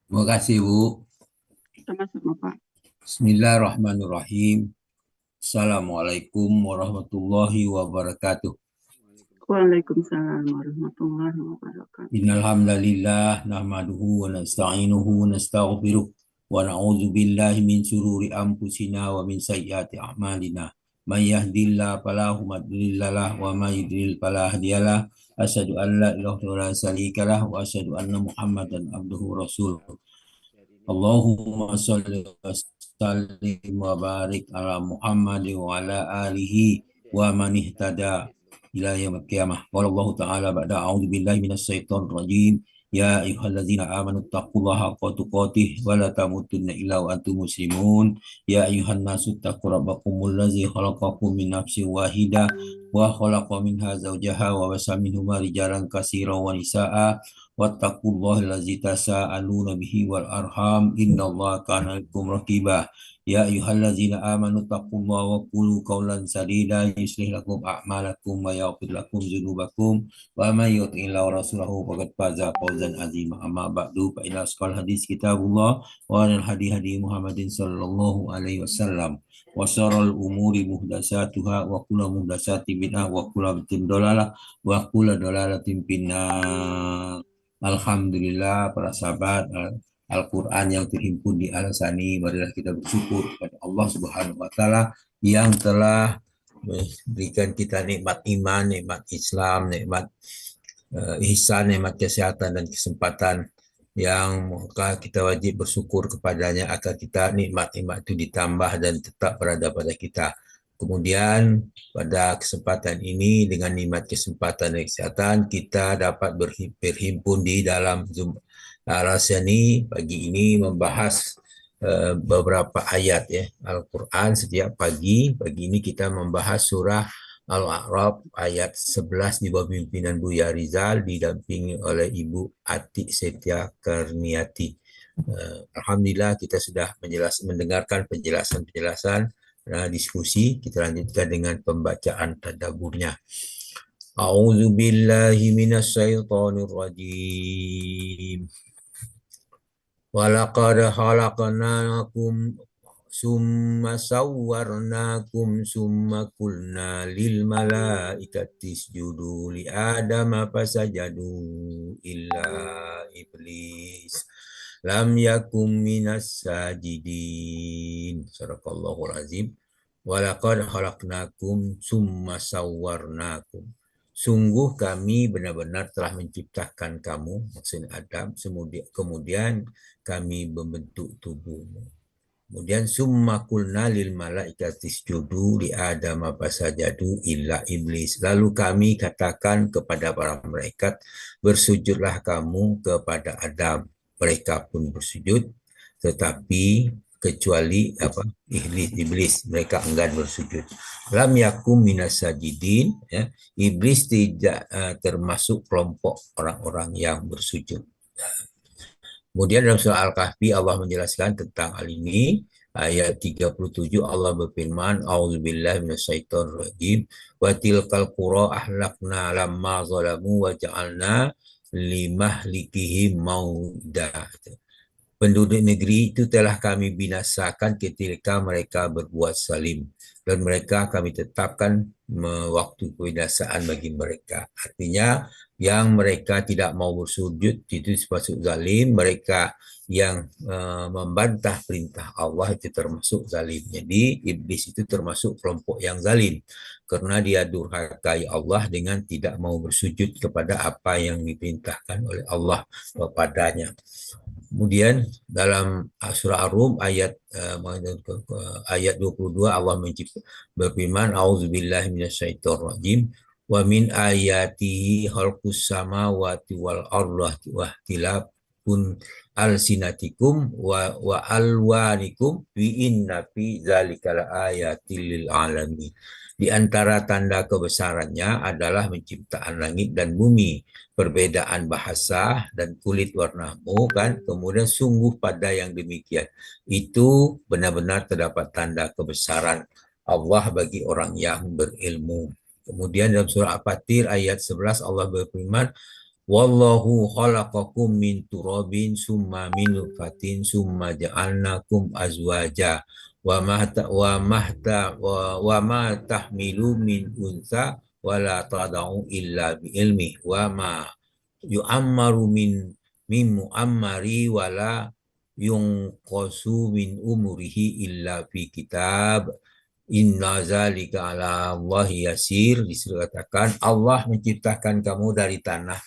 Terima kasih, Bu. Sama-sama, Pak. Bismillahirrahmanirrahim. Assalamualaikum warahmatullahi wabarakatuh. Waalaikumsalam warahmatullahi wabarakatuh. Innal hamdalillah nahmaduhu wa nasta'inuhu wa nastaghfiruh wa na'udzu billahi min shururi anfusina wa min sayyiati a'malina. May yahdihillahu fala mudilla lahu wa may yudlil fala hadiyalah. Asyhadu an la ilaha illallah wa syarika wa asyhadu anna Muhammadan abduhu wa rasuluh. Allahumma salli wa sallim wa barik ala Muhammad wa ala alihi wa man ihtada ila yaumil qiyamah. Qala Allah Ta'ala ba'da a'udzu billahi minasy syaithanir rajim. Ya ayyuhalladzina amanu taqullaha haqqa tuqatih wa la tamutunna illa wa antum muslimun. Ya ayyuhan nasu taqu rabbakumul ladzi khalaqakum min nafsin wahidah wa khalaqa minha zawjaha wa basa minhuma rijalan katsiran wa nisaa'a wattaqullaha allazi tasaaluna bihi wal arham innallaha kana alaikum raqiba. Ya ayyuhallazina amanu taqullaha wa qulu qawlan sadida yuslih lakum a'malakum wa yaghfir lakum dzunubakum wa may yuti'illah wa rasulahu faqad faza fawzan azima. Amma ba'du fa inna asqal hadis kitabullah wa al hadi hadi Muhammadin sallallahu alaihi wasallam wa syarrul umuri muhdatsatuha wa kullu muhdatsatin bid'ah wa kullu bid'atin dalalah wa kullu dalalatin finnar. Alhamdulillah para sahabat Al-Quran yang terhimpun di Al-Sani, marilah kita bersyukur kepada Allah Subhanahu wa Ta'ala yang telah memberikan kita nikmat iman, nikmat Islam, nikmat ihsan, nikmat kesehatan dan kesempatan yang maka kita wajib bersyukur kepadanya agar kita nikmat-nikmat itu ditambah dan tetap berada pada kita. Kemudian pada kesempatan ini dengan nikmat kesempatan dan kesehatan kita dapat berhimpun di dalam Zoom Al-Rasyani pagi ini membahas beberapa ayat ya Al-Quran setiap pagi. Pagi ini kita membahas surah Al-A'raf ayat 11 di bawah pimpinan Buya Rizal didampingi oleh Ibu Ati Setia Karniati. Alhamdulillah kita sudah mendengarkan penjelasan-penjelasan. Nah, diskusi kita lanjutkan dengan pembacaan tadabburnya. A'udzu billahi minasyaitonir rajim. Walaqad khalaqnakum summa sawwarnakum summa qulna lil malaikati isjudu li adama fasajadu illa iblis lam yakum minas sajidin. Sadaqallahul azim. Walaqad khalaqnakum summa sawwarnakum. Sungguh kami benar-benar telah menciptakan kamu, maksudnya Adam, kemudian kami membentuk tubuhmu. Kemudian summa kulna lil malaikati isjudu li Adam fasajadu illa iblis. Lalu kami katakan kepada para malaikat, bersujudlah kamu kepada Adam. Mereka pun bersujud, tetapi kecuali iblis mereka enggan bersujud. Lam yakum minas sajidin, ya, iblis tidak termasuk kelompok orang-orang yang bersujud. Kemudian dalam surah Al-Kahfi Allah menjelaskan tentang hal ini. Ayat 37 Allah berfirman, A'udzubillahi minasyaitonir rajim. Wa tilkal qura ahlakna lamma zalamu wa ja'alna limahlikihim mauda. Penduduk negeri itu telah kami binasakan ketika mereka berbuat zalim, dan mereka kami tetapkan waktu kebinasaan bagi mereka. Artinya yang mereka tidak mau bersujud itu termasuk zalim, mereka yang membantah perintah Allah itu termasuk zalim. Jadi iblis itu termasuk kelompok yang zalim karena dia durhakai Allah dengan tidak mau bersujud kepada apa yang diperintahkan oleh Allah kepadanya. Kemudian dalam surah Ar-Rum ayat 22 Allah berfirman, A'udzubillahi minasyaitonir rajim. Wa min ayatihi khalqus samawati wal ardi wa ikhtilafun alsinatikum wa alwanikum wa inna fi dzalika laayatil lil alamin. Di antara tanda kebesarannya adalah penciptaan langit dan bumi, perbedaan bahasa dan kulit warnamu kan, kemudian sungguh pada yang demikian itu benar-benar terdapat tanda kebesaran Allah bagi orang yang berilmu. Kemudian dalam surah Al-Fatir ayat 11 Allah berfirman, Wallahu khalaqakum min turabin summa min nutfatin summa ja'alnakum azwaja wa ma tahmilu min unsa wa la tada'u illa bi ilmi wa ma yu'ammaru min mu'ammari wa la yunqasu min umurihi illa fi kitab. Inna zalika ala Allah yasir. Dikatakan Allah menciptakan kamu dari tanah,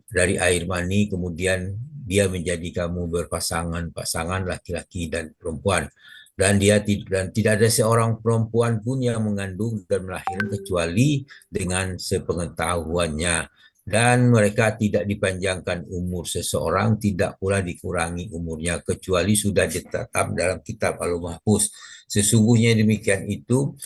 dari air mani, kemudian dia menjadi kamu pasangan laki-laki dan perempuan, dan tidak ada seorang perempuan pun yang mengandung dan melahirkan kecuali dengan sepengetahuannya, dan mereka tidak dipanjangkan umur seseorang, tidak pula dikurangi umurnya kecuali sudah ditetap dalam kitab Al-Mahfuz. Sesungguhnya demikian itu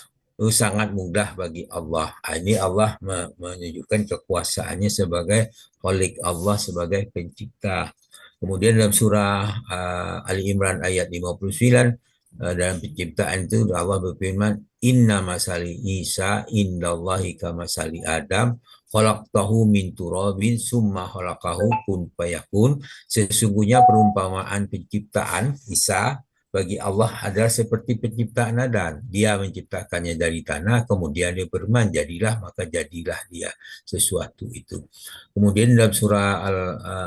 sangat mudah bagi Allah. Ini Allah menunjukkan kekuasaannya sebagai Khalik, Allah sebagai pencipta. Kemudian dalam surah Ali Imran ayat 59, dalam penciptaan itu Allah berfirman, Inna masali Isa indallahi kamasali Adam khalaqtahu min turabin summa khalaqahu kun fayakun. Sesungguhnya perumpamaan penciptaan Isa bagi Allah adalah seperti penciptaan Adam. Dia menciptakannya dari tanah, kemudian dia berfirman, jadilah, maka jadilah dia sesuatu itu. Kemudian dalam surah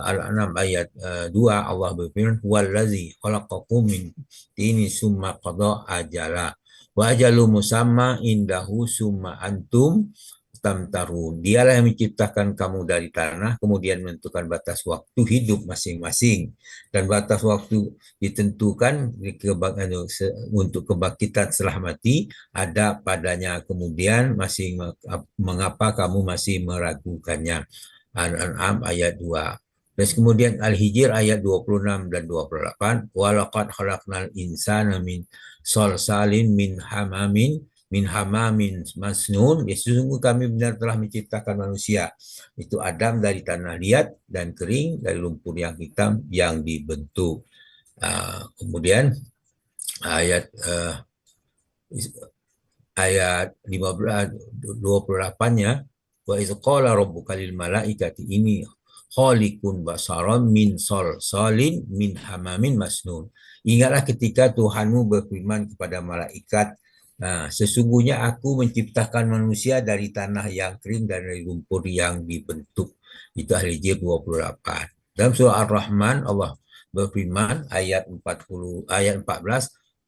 Al-An'am ayat 2 Allah berfirman, "Wallazi khalaqakum min tini summa qada ajala wa ajalu musamma indahu summa antum tamtarun." Dialah yang menciptakan kamu dari tanah, kemudian menentukan batas waktu hidup masing-masing, dan batas waktu ditentukan untuk kebangkitan setelah mati ada padanya, kemudian mengapa kamu masih meragukannya. Al-An'am ayat 2. Terus kemudian Al-Hijr ayat 26 dan 28. Walaqad khalaqnal insana min salsalin min hamamin masnun. Ya, sesungguh kami benar telah menciptakan manusia. Itu Adam dari tanah liat dan kering, dari lumpur yang hitam yang dibentuk. Kemudian ayat 15 28-nya, wa iz qala rabbuka lil malaikati inni khaliqun basaran min salsalin min hamamin masnun. Ingatlah ketika Tuhanmu berfirman kepada malaikat, sesungguhnya aku menciptakan manusia dari tanah yang kering dan dari lumpur yang dibentuk. Itu Al-Hijr 28. Dalam surah Ar-Rahman Allah berfirman ayat 14,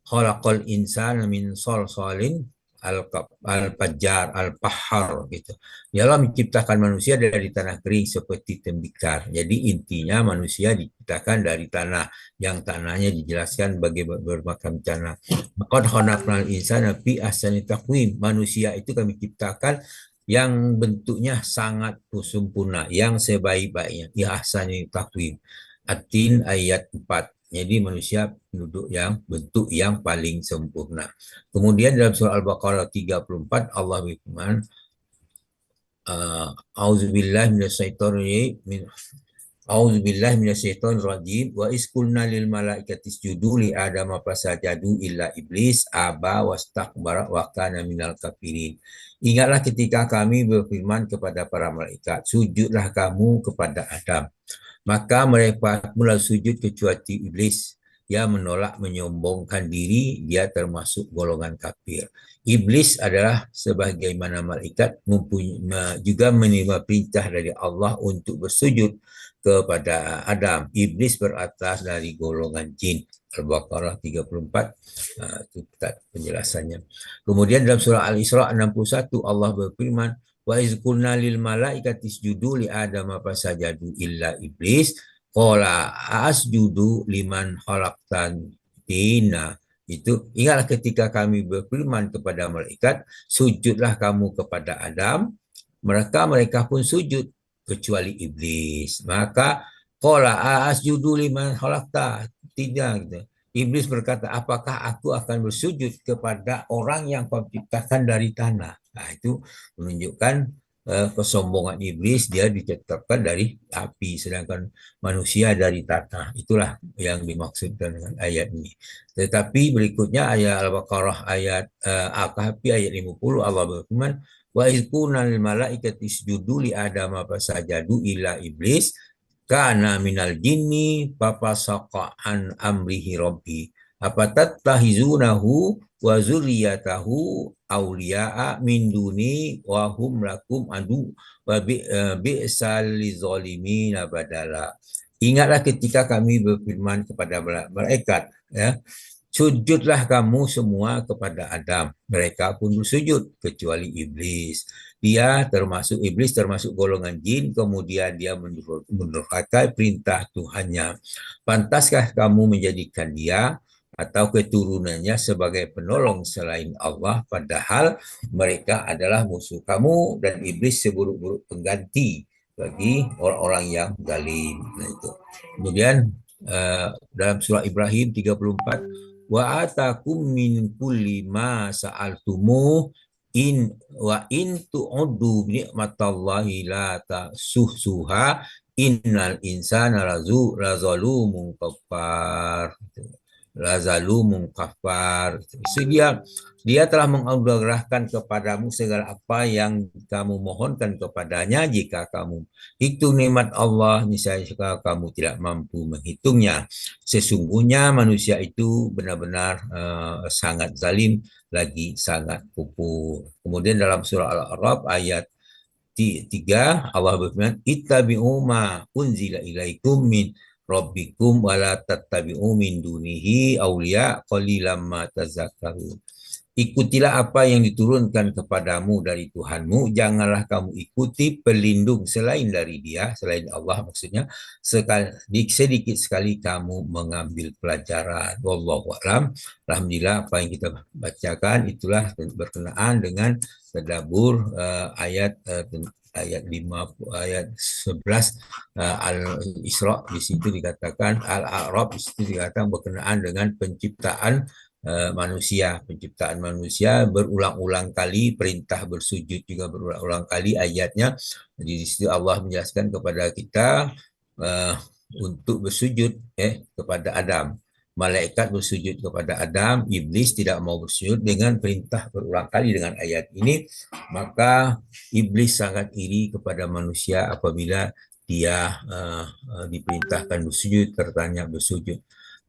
khalaqal insana min salsalin al-fajjar al-pahar gitu. Dialah menciptakan manusia dari tanah kering seperti tembikar. Jadi intinya manusia diciptakan dari tanah, yang tanahnya dijelaskan bagi bermacam tanah. Qad khalaqnal insana fi ahsani taqwim. Manusia itu kami ciptakan yang bentuknya sangat sempurna, yang sebaik-baiknya. Ya ahsani taqwim. At-Tin ayat 4. Jadi manusia bentuk yang paling sempurna. Kemudian dalam surah Al-Baqarah 34 Allah berfirman, A'udzubillahi minasyaitonir rajim wa isqulna lil malaikati isjudu li adama fasajadu illa iblis aba wastakbara wa kana minal kafirin. Ingatlah ketika kami berfirman kepada para malaikat, sujudlah kamu kepada Adam. Maka mereka mulai sujud kecuali iblis. Dia menolak, menyombongkan diri, dia termasuk golongan kafir. Iblis adalah sebagaimana malaikat juga menerima perintah dari Allah untuk bersujud kepada Adam. Iblis beratas dari golongan jin. Al-Baqarah 34, itu penjelasannya. Kemudian dalam surah Al-Isra 61 Allah berfirman, wa iz qulna lil malaikati isjudu li adama fasajadu illa iblis qala asjudu liman khalaqtan tina. Itu ingatlah ketika kami berfirman kepada malaikat, sujudlah kamu kepada Adam, mereka pun sujud kecuali iblis. Maka qala asjudu liman khalaqta, tidak gitu. Iblis berkata, apakah aku akan bersujud kepada orang yang kau ciptakan dari tanah? Nah, itu menunjukkan kesombongan iblis, dia ditetapkan dari api, sedangkan manusia dari tanah. Itulah yang dimaksudkan dengan ayat ini. Tetapi berikutnya ayat Al-Baqarah ayat Al-Kahfi ayat 50 Allah berfirman, Wa izkuna lil malaikati isjudu li adama fasajadu illa iblis kana minal jinni fafasaqa an amrihi rabbi apatattahizunahu wa zurriyatahu awliya'a min duni wa hum lakum adu wa bi'sal lizalimina badala. Ingatlah ketika kami berfirman kepada malaikat, ya, sujudlah kamu semua kepada Adam. Mereka pun bersujud kecuali iblis. Iblis termasuk golongan jin, kemudian dia mendurhakai perintah Tuhannya. Pantaskah kamu menjadikan dia atau keturunannya sebagai penolong selain Allah, padahal mereka adalah musuh kamu dan iblis seburuk-buruk pengganti bagi orang-orang yang zalim. Nah, itu. Kemudian dalam surah Ibrahim 34, wa atakum min kulli ma sa'altumu in tu'uddu ni'matallahi la ta'suhsuha innal insana lazalumun kafar. Lazalumun kafar. So, dia telah menganugerahkan kepadamu segala apa yang kamu mohonkan kepadanya. Jika kamu hitung nikmat Allah, niscaya kamu tidak mampu menghitungnya. Sesungguhnya manusia itu benar-benar sangat zalim, lagi sangat kufur. Kemudian dalam surah Al-A'raf ayat 3, Allah berfirman, ittabi'u ma unzila ilaikum min rabbikum wala tattabi'u min dunihi awliya qalilam ma tazakkarun. Ikutilah apa yang diturunkan kepadamu dari Tuhanmu, janganlah kamu ikuti pelindung selain dari dia, selain Allah maksudnya, sedikit sekali kamu mengambil pelajaran. Wallahu a'lam. Alhamdulillah apa yang kita bacakan itulah berkenaan dengan tadabbur ayat 11 Al-Isra. Di situ dikatakan Al-A'raf, di situ dikatakan berkenaan dengan penciptaan manusia. Penciptaan manusia berulang-ulang kali, perintah bersujud juga berulang-ulang kali ayatnya. Jadi di situ Allah menjelaskan kepada kita untuk bersujud kepada Adam. Malaikat bersujud kepada Adam, iblis tidak mau bersujud dengan perintah berulang kali dengan ayat ini. Maka iblis sangat iri kepada manusia apabila dia diperintahkan bersujud, tertanya bersujud.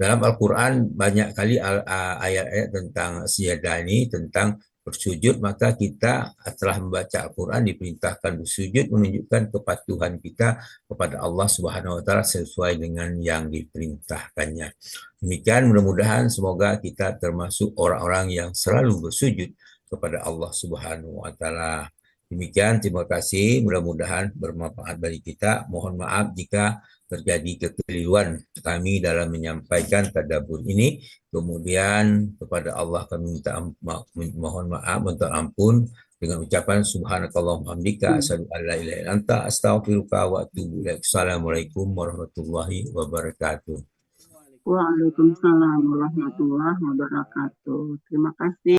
Dalam Al-Quran banyak kali ayat-ayat tentang siyadah ini, tentang bersujud, maka kita setelah membaca Al-Quran diperintahkan bersujud, menunjukkan kepatuhan kita kepada Allah Subhanahu wa taala sesuai dengan yang diperintahkannya. Demikian, mudah-mudahan semoga kita termasuk orang-orang yang selalu bersujud kepada Allah Subhanahu wa taala. Demikian, terima kasih, mudah-mudahan bermanfaat bagi kita. Mohon maaf jika terjadi kekeliruan kami dalam menyampaikan tadabbur ini. Kemudian kepada Allah kami mohon maaf, minta ampun dengan ucapan subhanakallahumma hamdika asyhadu an la ilaha illa anta astaghfiruka wa atubu ilaik. Assalamualaikum warahmatullahi wabarakatuh. Waalaikumsalam warahmatullahi wabarakatuh. Terima kasih.